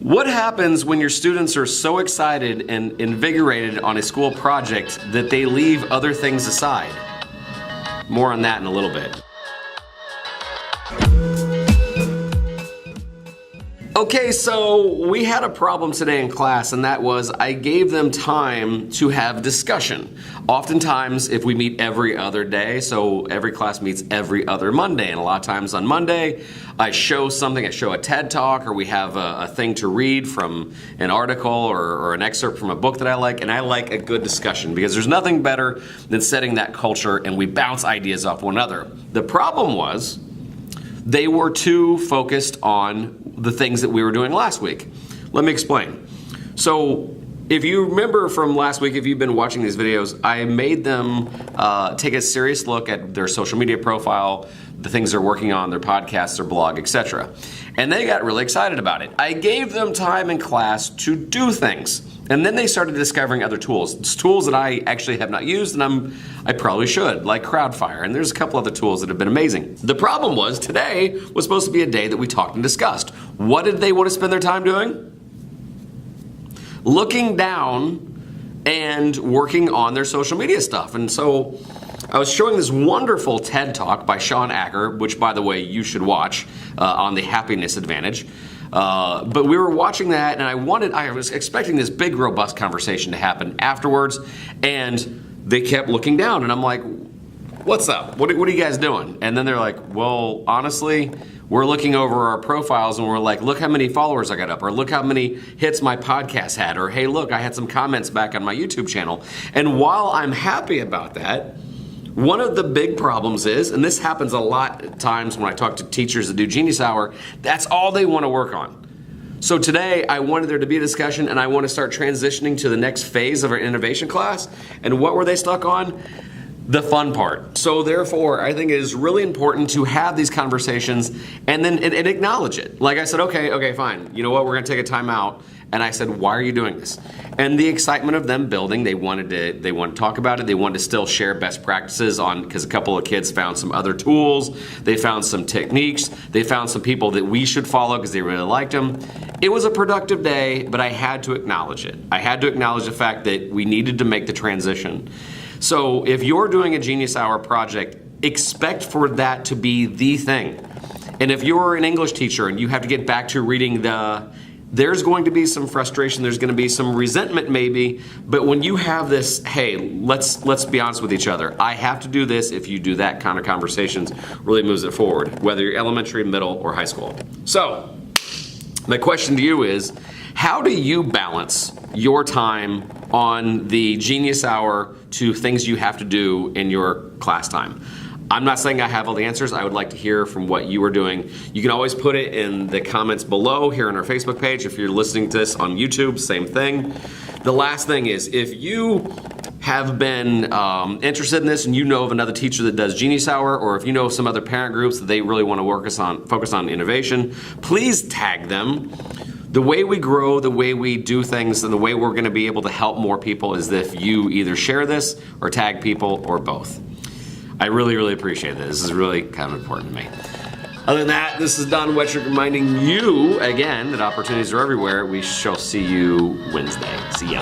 What happens when your students are so excited and invigorated on a school project that they leave other things aside? More on that in a little bit. Okay, so we had a problem today in class, and that was I gave them time to have discussion. Oftentimes, if we meet every other day, so every class meets every other Monday, and a lot of times on Monday, I show something, I show a TED Talk, or we have a thing to read from an article or an excerpt from a book that I like, and I like a good discussion because there's nothing better than setting that culture and we bounce ideas off one another. The problem was, they were too focused on the things that we were doing last week. Let me explain. So if you remember from last week, if you've been watching these videos, I made them take a serious look at their social media profile, the things they're working on, their podcasts, their blog, etc. And they got really excited about it. I gave them time in class to do things. And then they started discovering other tools. It's tools that I actually have not used and I probably should, like Crowdfire. And there's a couple other tools that have been amazing. The problem was today was supposed to be a day that we talked and discussed. What did they want to spend their time doing? Looking down and working on their social media stuff. And so I was showing this wonderful TED Talk by Sean Acker, which by the way, you should watch on the happiness advantage. But we were watching that and I was expecting this big robust conversation to happen afterwards, and they kept looking down and I'm like, what's up? What are you guys doing? And then they're like, well, honestly, we're looking over our profiles and we're like, look how many followers I got up, or look how many hits my podcast had, or hey, look, I had some comments back on my YouTube channel. And while I'm happy about that, one of the big problems is, and this happens a lot at times when I talk to teachers that do Genius Hour, that's all they want to work on. So today I wanted there to be a discussion and I want to start transitioning to the next phase of our innovation class. And what were they stuck on? The fun part. So therefore, I think it is really important to have these conversations and then and acknowledge it. Like I said, okay, fine. You know what? We're going to take a time out. And I said, why are you doing this? And the excitement of them building, they wanted to talk about it. They wanted to still share best practices on, because a couple of kids found some other tools. They found some techniques. They found some people that we should follow because they really liked them. It was a productive day, but I had to acknowledge it. I had to acknowledge the fact that we needed to make the transition. So if you're doing a Genius Hour project, expect for that to be the thing. And if you're an English teacher and you have to get back to reading there's going to be some frustration, there's going to be some resentment maybe, but when you have this, hey, let's be honest with each other. I have to do this if you do that kind of conversations, really moves it forward, whether you're elementary, middle, or high school. So, my question to you is, how do you balance your time on the Genius Hour to things you have to do in your class time? I'm not saying I have all the answers. I would like to hear from what you are doing. You can always put it in the comments below here on our Facebook page. If you're listening to this on YouTube, same thing. The last thing is, if you have been interested in this and you know of another teacher that does Genius Hour, or if you know of some other parent groups that they really want to focus on innovation, please tag them. The way we grow, the way we do things, and the way we're going to be able to help more people is if you either share this or tag people or both. I really, really appreciate this. This is really kind of important to me. Other than that, this is Don Wettrick reminding you again that opportunities are everywhere. We shall see you Wednesday. See ya.